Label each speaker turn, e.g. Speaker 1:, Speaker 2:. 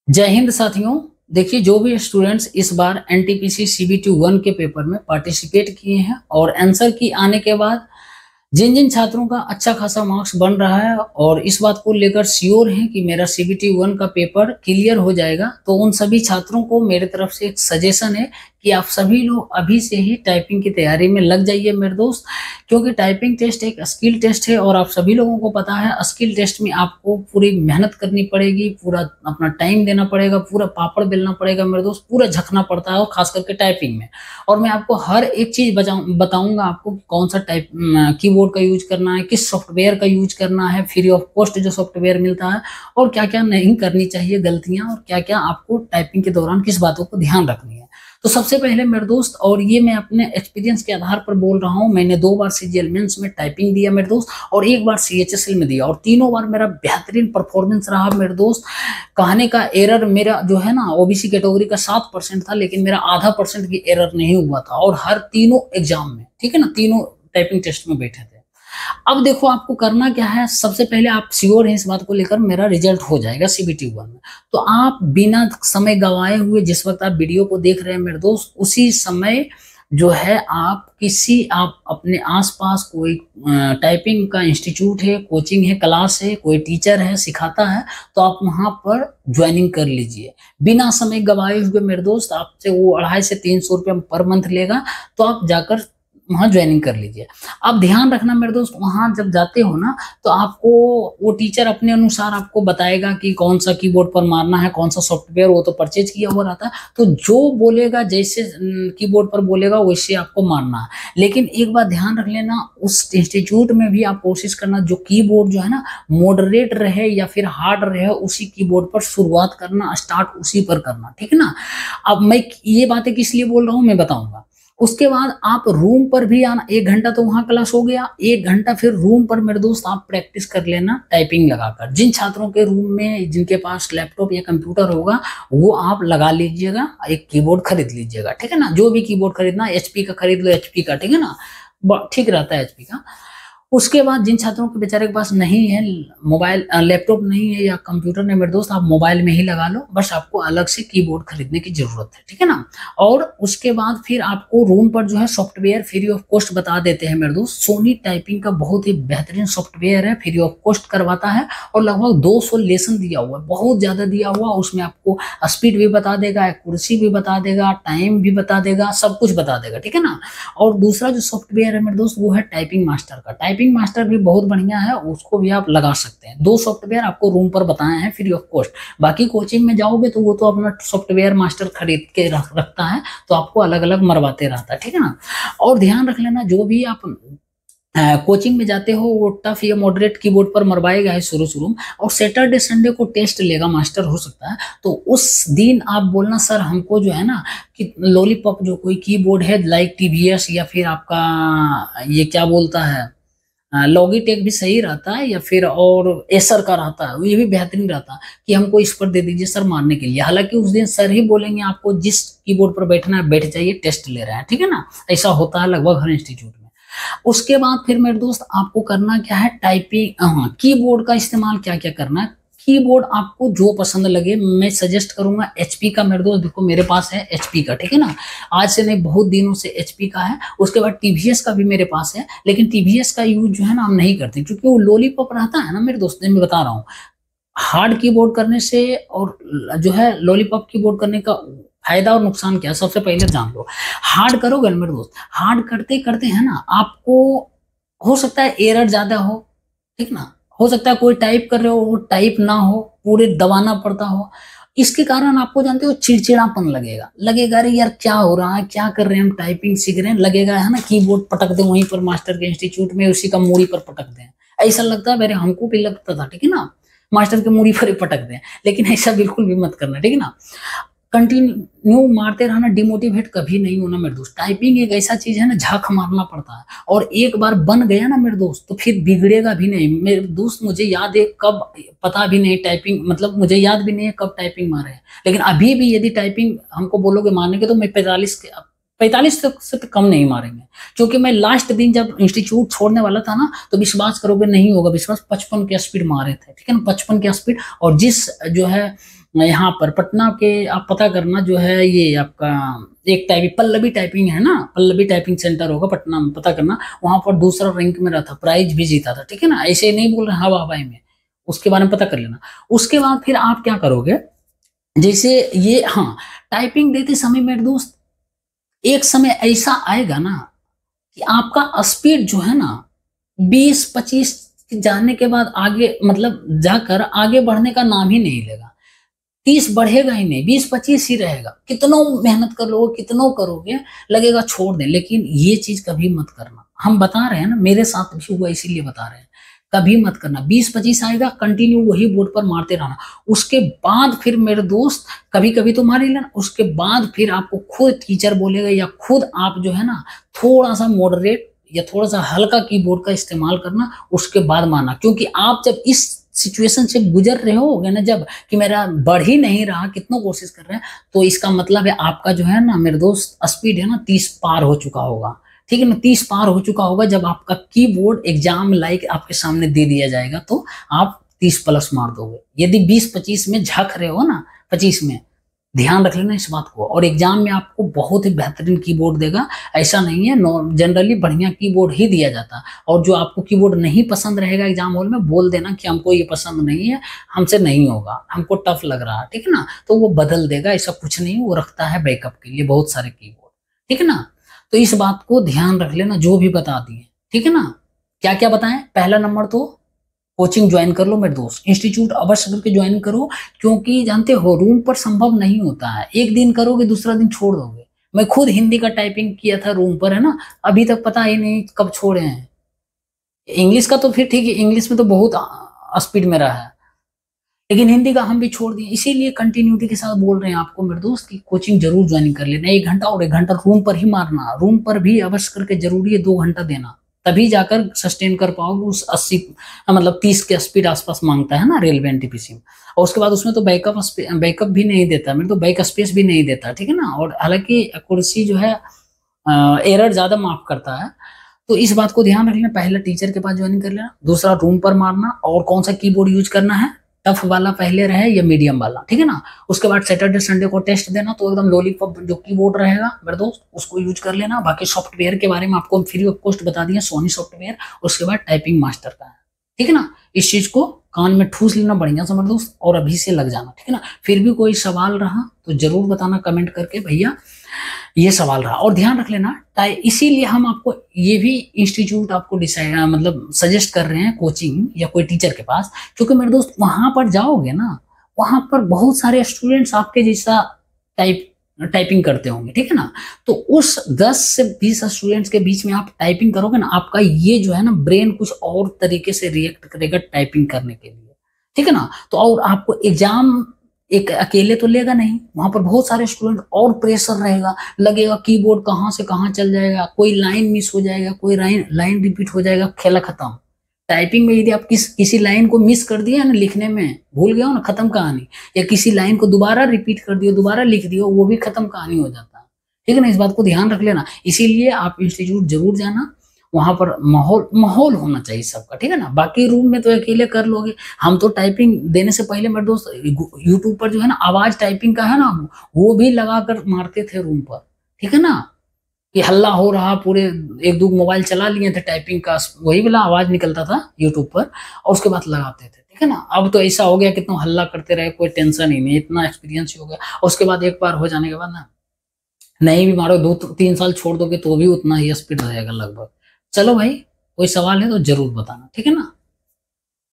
Speaker 1: जय हिंद साथियों। देखिए, जो भी स्टूडेंट्स इस बार एनटीपीसी सीबीटी 1 के पेपर में पार्टिसिपेट किए हैं और आंसर की आने के बाद जिन जिन छात्रों का अच्छा खासा मार्क्स बन रहा है और इस बात को लेकर श्योर हैं कि मेरा सीबीटी 1 का पेपर क्लियर हो जाएगा, तो उन सभी छात्रों को मेरे तरफ से एक सजेशन है कि आप सभी लोग अभी से ही टाइपिंग की तैयारी में लग जाइए मेरे दोस्त। क्योंकि टाइपिंग टेस्ट एक स्किल टेस्ट है और आप सभी लोगों को पता है स्किल टेस्ट में आपको पूरी मेहनत करनी पड़ेगी, पूरा अपना टाइम देना पड़ेगा, पूरा पापड़ बेलना पड़ेगा मेरे दोस्त, पूरा झकना पड़ता है और खास करके टाइपिंग में। और मैं आपको हर एक चीज बताऊंगा आपको कि कौन सा टाइप कीबोर्ड का यूज करना है, किस सॉफ्टवेयर का यूज करना है, फ्री ऑफ कॉस्ट जो सॉफ्टवेयर मिलता है, और क्या क्या नहीं करनी चाहिए गलतियां, और क्या क्या आपको टाइपिंग के दौरान किस बातों को ध्यान रखनी है। तो सबसे पहले मेरे दोस्त, और ये मैं अपने एक्सपीरियंस के आधार पर बोल रहा हूँ, मैंने 2 बार सीजीएल मेंस में टाइपिंग दिया मेरे दोस्त और 1 बार सीएचएसएल में दिया, और तीनों बार मेरा बेहतरीन परफॉर्मेंस रहा मेरे दोस्त। कहने का एरर मेरा जो है ना, ओबीसी कैटेगरी का 7% था, लेकिन मेरा आधा % की एरर नहीं हुआ था, और हर तीनों एग्जाम में, ठीक है ना, तीनों टाइपिंग टेस्ट में बैठे थे। अब देखो आपको करना क्या है। सबसे पहले आप श्योर हैं इस बात को लेकर मेरा रिजल्ट हो जाएगा सीबीटी 1 में, तो आप बिना समय गंवाए हुए जिस वक्त आप वीडियो को देख रहे हैं मेरे दोस्त, उसी समय जो है आप अपने आसपास कोई टाइपिंग का इंस्टीट्यूट है, कोचिंग है, क्लास है, कोई टीचर है सिखाता है, तो आप वहां पर ज्वाइनिंग कर लीजिए बिना समय गंवाए हुए मेरे दोस्त। आपसे वो 250 से 300 रुपये पर मंथ लेगा, तो आप जाकर वहाँ ज्वाइनिंग कर लीजिए। अब ध्यान रखना मेरे दोस्त, वहाँ जब जाते हो ना, तो आपको वो टीचर अपने अनुसार आपको बताएगा कि कौन सा कीबोर्ड पर मारना है, कौन सा सॉफ्टवेयर, वो तो परचेज किया हुआ रहता है, तो जो बोलेगा, जैसे कीबोर्ड पर बोलेगा वैसे आपको मारना है। लेकिन एक बात ध्यान रख लेना, उस इंस्टीट्यूट में भी आप कोशिश करना जो कीबोर्ड जो है ना मॉडरेट रहे या फिर हार्ड रहे, उसी कीबोर्ड पर शुरुआत करना, स्टार्ट उसी पर करना, ठीक है ना। अब मैं ये बातें किस लिए बोल रहा हूँ मैं बताऊंगा। उसके बाद आप रूम पर भी आना, 1 घंटा तो वहां क्लास हो गया, 1 घंटा फिर रूम पर मेरे दोस्त आप प्रैक्टिस कर लेना टाइपिंग लगाकर। जिन छात्रों के रूम में जिनके पास लैपटॉप या कंप्यूटर होगा वो आप लगा लीजिएगा, एक कीबोर्ड खरीद लीजिएगा, ठीक है ना। जो भी कीबोर्ड खरीदना, एचपी का खरीद लो, एचपी का, ठीक है ना, ठीक रहता है एचपी का। उसके बाद जिन छात्रों के बेचारे के पास नहीं है मोबाइल, लैपटॉप नहीं है या कंप्यूटर नहीं मेरे दोस्त, आप मोबाइल में ही लगा लो, बस आपको अलग से कीबोर्ड खरीदने की जरूरत है, ठीक है ना। और उसके बाद फिर आपको रूम पर जो है सॉफ्टवेयर फ्री ऑफ कॉस्ट बता देते हैं मेरे दोस्त। सोनी टाइपिंग का बहुत ही बेहतरीन सॉफ्टवेयर है, फ्री ऑफ कॉस्ट करवाता है, और लगभग 200 लेसन दिया हुआ है, बहुत ज्यादा दिया हुआ। उसमें आपको स्पीड भी बता देगा, एक्यूरेसी भी बता देगा, टाइम भी बता देगा, सब कुछ बता देगा, ठीक है ना। और दूसरा जो सॉफ्टवेयर है मेरे दोस्त वो है टाइपिंग मास्टर का। टाइपिंग मास्टर भी बहुत बढ़िया है, उसको भी आप लगा सकते हैं। 2 सॉफ्टवेयर आपको रूम पर बताए हैं फ्री ऑफ कॉस्ट। बाकी कोचिंग में जाओगे तो वो तो अपना सॉफ्टवेयर मास्टर खरीद के रखता है, तो आपको अलग अलग मरवाते रहता है, ठीक है ना। और ध्यान रख लेना, जो भी आप कोचिंग में जाते हो वो टफ या मॉडरेट कीबोर्ड पर मरवाएगा है शुरू शुरू में, और सैटरडे संडे को टेस्ट लेगा मास्टर, हो सकता है तो उस दिन आप बोलना सर हमको जो है ना कि लॉलीपॉप जो कोई कीबोर्ड है लाइक टीवीएस या फिर आपका ये क्या बोलता है, लॉगिटेक भी सही रहता है, या फिर और एसर का रहता है, ये भी बेहतरीन रहता है, कि हमको इस पर दे दीजिए सर मारने के लिए। हालांकि उस दिन सर ही बोलेंगे आपको जिस कीबोर्ड पर बैठना है बैठ जाइए, टेस्ट ले रहे हैं, ठीक है ना। ऐसा होता है लगभग हर इंस्टीट्यूट में। उसके बाद फिर मेरे दोस्त आपको करना क्या है, टाइपिंग, हाँ, कीबोर्ड का इस्तेमाल क्या क्या करना है। कीबोर्ड आपको जो पसंद लगे, मैं सजेस्ट करूंगा एचपी का मेरे दोस्त। देखो मेरे पास है एचपी का, ठीक है ना, आज से नहीं बहुत दिनों से एचपी का है। उसके बाद टीवीएस का भी मेरे पास है, लेकिन टीवीएस का यूज जो है ना हम नहीं करते, क्योंकि वो लॉलीपॉप रहता है ना मेरे दोस्त। मैं बता रहा हूँ, हार्ड कीबोर्ड करने से और जो है लॉलीपॉप कीबोर्ड करने का फायदा और नुकसान क्या है, सबसे पहले जान लो। हार्ड करोगे मेरे दोस्त, हार्ड करते करते है ना आपको हो सकता है एरर ज्यादा हो, ठीक ना, हो सकता है कोई टाइप कर रहे हो वो टाइप ना हो, पूरे दबाना पड़ता हो। इसके कारण आपको जानते हो चिड़चिड़ापन लगेगा, लगेगा अरे यार क्या हो रहा है, क्या कर रहे हैं हम, टाइपिंग सीख रहे हैं, लगेगा है ना कीबोर्ड पटक दें वहीं पर मास्टर के इंस्टीट्यूट में, उसी का मूड़ी पर पटक दें। ऐसा लगता है, मेरे हमको भी लगता था, ठीक है ना, मास्टर के मूड़ी पर ही पटक दें, लेकिन ऐसा बिल्कुल भी मत करना, ठीक है ना। कंटिन्यू मारते रहना, डिमोटिवेट कभी नहीं होना मेरे दोस्त। टाइपिंग एक ऐसा चीज है ना, झाक मारना पड़ता है, और एक बार बन गया ना मेरे दोस्त तो फिर बिगड़ेगा भी नहीं मेरे दोस्त। मुझे याद है कब, पता भी नहीं टाइपिंग, मतलब मुझे याद भी नहीं है कब टाइपिंग मारे है, लेकिन अभी भी यदि टाइपिंग हमको बोलोगे मारने के तो मैं 45 तक से तो कम नहीं मारेंगे, क्योंकि मैं लास्ट दिन जब इंस्टीट्यूट छोड़ने वाला था ना, तो विश्वास करोगे नहीं होगा विश्वास, 55 के स्पीड मारे थे, ठीक है ना, 55 के स्पीड। और जिस जो है यहाँ पर पटना के, आप पता करना जो है ये आपका एक टाइपिंग पल्लवी टाइपिंग है ना, पल्लवी टाइपिंग सेंटर होगा पटना में, पता करना, वहां पर दूसरा रैंक में रहा था, प्राइज भी जीता था, ठीक है ना, ऐसे नहीं बोल रहे हवा हवाई में, उसके बारे में पता कर लेना। उसके बाद फिर आप क्या करोगे, जैसे ये, हाँ, टाइपिंग देते समय मेरे दोस्त एक समय ऐसा आएगा ना कि आपका स्पीड जो है ना 20-25 जाने के बाद आगे मतलब जाकर आगे बढ़ने का नाम ही नहीं लेगा, 30 बढ़ेगा ही नहीं, 20-25 ही रहेगा। कितनों मेहनत कर लोगे, कितनों करोगे, लगेगा छोड़ दें। लेकिन ये चीज कभी मत करना, हम बता रहे हैं ना, मेरे साथ भी हुआ इसीलिए बता रहे हैं, कभी मत करना। 20-25 आएगा, कंटिन्यू वही बोर्ड पर मारते रहना। उसके बाद फिर मेरे दोस्त कभी कभी तो मार ही लेना, उसके बाद फिर आपको खुद टीचर बोलेगा या खुद आप जो है ना थोड़ा सा मॉडरेट या थोड़ा सा हल्का कीबोर्ड का इस्तेमाल करना, उसके बाद मारना। क्योंकि आप जब इस सिचुएशन से गुजर रहे होगे ना, जब कि मेरा बढ़ ही नहीं रहा, कितना कोशिश कर रहे हैं, तो इसका मतलब है आपका जो है ना मेरे दोस्त स्पीड है ना 30 पार हो चुका होगा, ठीक है ना, 30 पार हो चुका होगा। जब आपका कीबोर्ड एग्जाम लाइक आपके सामने दे दिया जाएगा तो आप 30 प्लस मार दोगे। यदि 20-25 में झक रहे हो ना, 25 में, ध्यान रख लेना इस बात को। और एग्जाम में आपको बहुत ही बेहतरीन कीबोर्ड देगा, ऐसा नहीं है, जनरली बढ़िया कीबोर्ड ही दिया जाता है। और जो आपको कीबोर्ड नहीं पसंद रहेगा एग्जाम हॉल में, बोल देना कि हमको ये पसंद नहीं है, हमसे नहीं होगा, हमको टफ लग रहा है, ठीक है ना, तो वो बदल देगा, ऐसा कुछ नहीं, वो रखता है बैकअप के लिए बहुत सारे कीबोर्ड, ठीक है ना। तो इस बात को ध्यान रख लेना, जो भी बता दिए, ठीक है ना। क्या क्या बताएं, पहला नंबर तो कोचिंग ज्वाइन कर लो मेरे दोस्त, इंस्टीट्यूट अवश्य करके ज्वाइन करो, क्योंकि जानते हो रूम पर संभव नहीं होता है, एक दिन करोगे दूसरा दिन छोड़ दोगे। मैं खुद हिंदी का टाइपिंग किया था रूम पर, है ना, अभी तक पता ही नहीं कब छोड़े हैं। इंग्लिश का तो फिर ठीक है, इंग्लिश में तो बहुत स्पीड में रहा है, लेकिन हिंदी का हम भी छोड़ दिए। इसीलिए कंटिन्यूटी के साथ बोल रहे हैं आपको मेरे दोस्त की कोचिंग जरूर ज्वाइन कर लेना, 1 घंटा और 1 घंटा रूम पर ही मारना, रूम पर भी अवश्य करके जरूरी है 2 घंटा देना, तभी जाकर सस्टेन कर पाओगे उस 80 मतलब 30 के स्पीड आसपास मांगता है ना रेलवे एनटीपीसी में। और उसके बाद उसमें तो बैकअप भी नहीं देता, मेरे तो बैक स्पेस भी नहीं देता, ठीक है ना। और हालांकि एक्यूरेसी जो है एरर ज्यादा माफ करता है, तो इस बात को ध्यान रख लेना। पहला टीचर के पास ज्वाइन कर लेना, दूसरा रूम पर मारना, और कौन सा कीबोर्ड यूज करना है, टफ वाला पहले रहे या मीडियम वाला, ठीक है ना। उसके बाद सैटरडे संडे को टेस्ट देना, तो एकदम लॉलीपॉप जो कीबोर्ड रहेगा मेरे दोस्त उसको यूज कर लेना। बाकी सॉफ्टवेयर के बारे में आपको फ्री ऑफ कॉस्ट बता दिया, सोनी सॉफ्टवेयर, उसके बाद टाइपिंग मास्टर का है, ठीक है ना। इस चीज को कान में ठूस लेना बढ़िया से मेरे दोस्त, और अभी से लग जाना, ठीक है ना। फिर भी कोई सवाल रहा तो जरूर बताना कमेंट करके, भैया ये सवाल रहा। और ध्यान रख लेना, इसीलिए हम आपको ये भी इंस्टीट्यूट आपको डिसाइड मतलब सजेस्ट कर रहे हैं, कोचिंग या कोई टीचर के पास, क्योंकि मेरे दोस्त वहां पर जाओगे ना, वहां पर बहुत सारे स्टूडेंट्स आपके जैसा टाइपिंग करते होंगे, ठीक है ना। तो उस 10 से 20 स्टूडेंट्स के बीच में आप टाइपिंग करोगे ना, आपका ये जो है ना ब्रेन कुछ और तरीके से रिएक्ट करेगा टाइपिंग करने के लिए, ठीक है ना। तो और आपको एग्जाम एक अकेले तो लेगा नहीं, वहां पर बहुत सारे स्टूडेंट और प्रेशर रहेगा, लगेगा कीबोर्ड कहाँ से कहाँ चल जाएगा, कोई लाइन मिस हो जाएगा, कोई लाइन रिपीट हो जाएगा, खेला खत्म। टाइपिंग में यदि आप किसी लाइन को मिस कर दिया ना, लिखने में भूल गया हो ना, खत्म कहानी। या किसी लाइन को दोबारा रिपीट कर दियो, दोबारा लिख दियो, वो भी खत्म कहानी हो जाता है, ठीक है ना। इस बात को ध्यान रख लेना। इसीलिए आप इंस्टीट्यूट जरूर जाना, वहां पर माहौल होना चाहिए सबका, ठीक है ना। बाकी रूम में तो अकेले कर लोगे। हम तो टाइपिंग देने से पहले मेरे दोस्त यूट्यूब पर जो है ना आवाज टाइपिंग का है ना, वो भी लगा कर मारते थे रूम पर, ठीक है ना, कि हल्ला हो रहा, पूरे 1-2 मोबाइल चला लिए थे, टाइपिंग का वही वाला आवाज निकलता था यूट्यूब पर, और उसके बाद लगाते थे, ठीक है ना। अब तो ऐसा हो गया, कितना हल्ला करते रहे, कोई टेंशन ही नहीं, इतना एक्सपीरियंस ही हो गया। और उसके बाद एक बार हो जाने के बाद ना, नहीं भी मारो 2-3 साल छोड़ दोगे तो भी उतना ही स्पीड रहेगा लगभग। चलो भाई, कोई सवाल है तो जरूर बताना, ठीक है ना।